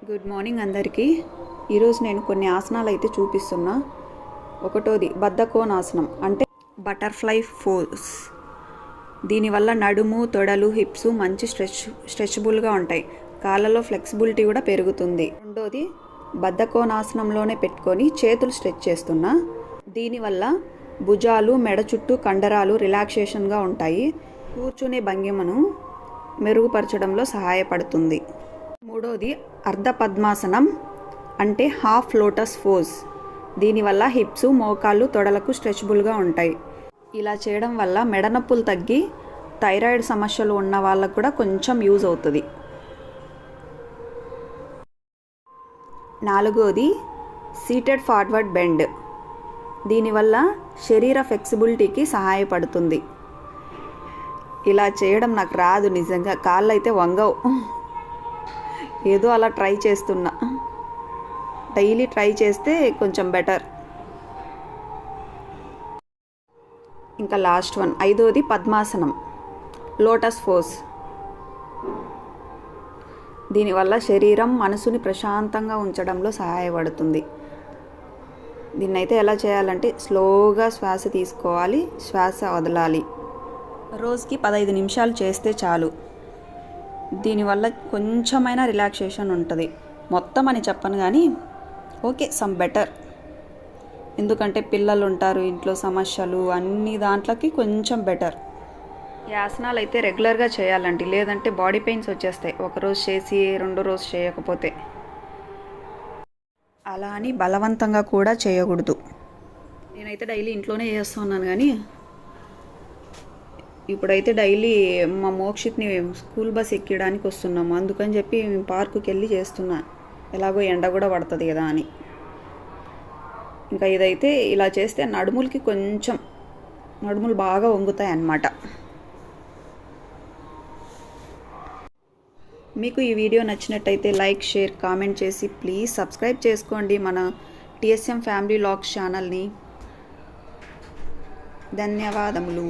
Good morning అందరికీ. ఈరోజు నేను కొన్ని ఆసనాలు అయితే చూపిస్తున్నా. ఒకటోది బద్ధకోణాసనం అంటే బటర్ఫ్లై పోజ్. దీనివల్ల నడుము, తొడలు, హిప్స్ మంచి స్ట్రెచబుల్గా ఉంటాయి. కాళ్ళలో ఫ్లెక్సిబిలిటీ కూడా పెరుగుతుంది. రెండోది బద్ధకోణాసనంలోనే పెట్టుకొని చేతులు స్ట్రెచ్ చేస్తున్నా. దీనివల్ల భుజాలు, మెడ చుట్టూ కండరాలు రిలాక్సేషన్గా ఉంటాయి. కూర్చునే భంగిమను మెరుగుపరచడంలో సహాయపడుతుంది. మూడోది అర్ధ పద్మాసనం అంటే హాఫ్ లోటస్ పోజ్. దీనివల్ల హిప్స్, మోకాళ్ళు, తొడలకు స్ట్రెచబుల్గా ఉంటాయి. ఇలా చేయడం వల్ల మెడ నొప్పులు తగ్గి థైరాయిడ్ సమస్యలు ఉన్న వాళ్ళకు కూడా కొంచెం యూజ్ అవుతుంది. నాలుగోది సీటెడ్ ఫార్వర్డ్ బెండ్. దీనివల్ల శరీర ఫ్లెక్సిబిలిటీకి సహాయపడుతుంది. ఇలా చేయడం నాకు రాదు నిజంగా, కాళ్ళు అయితే వంగవు. ఏదో అలా ట్రై చేస్తున్నా. డైలీ ట్రై చేస్తే కొంచెం బెటర్. ఇంకా లాస్ట్ వన్, ఐదోది పద్మాసనం లోటస్ పోజ్. దీనివల్ల శరీరం, మనసుని ప్రశాంతంగా ఉంచడంలో సహాయపడుతుంది. దీన్నైతే ఎలా చేయాలంటే స్లోగా శ్వాస తీసుకోవాలి, శ్వాస వదలాలి. రోజుకి 15 నిమిషాలు చేస్తే చాలు. దీనివల్ల కొంచెమైనా రిలాక్సేషన్ ఉంటుంది. మొత్తం అని చెప్పను కానీ ఓకే, సమ్ బెటర్. ఎందుకంటే పిల్లలు ఉంటారు ఇంట్లో, సమస్యలు అన్ని దాంట్లోకి కొంచెం బెటర్. ఈ ఆసనాలు అయితే రెగ్యులర్గా చేయాలండి, లేదంటే బాడీ పెయిన్స్ వచ్చేస్తాయి ఒకరోజు చేసి రెండో రోజు చేయకపోతే. అలా అని బలవంతంగా కూడా చేయకూడదు. నేనైతే డైలీ ఇంట్లోనే చేస్తున్నాను కానీ ఇప్పుడైతే డైలీ మా మోక్షిత్ని స్కూల్ బస్ ఎక్కడానికి వస్తున్నాము, అందుకని చెప్పి పార్కుకి వెళ్ళి చేస్తున్నా. ఎలాగో ఎండ కూడా పడుతుంది కదా అని. ఇంకా ఇదైతే ఇలా చేస్తే నడుములు బాగా వంగుతాయి అన్నమాట. మీకు ఈ వీడియో నచ్చినట్టయితే లైక్, షేర్, కామెంట్ చేసి ప్లీజ్ సబ్స్క్రైబ్ చేసుకోండి మన TSM ఫ్యామిలీ వ్లాగ్స్ ఛానల్ని. ధన్యవాదములు.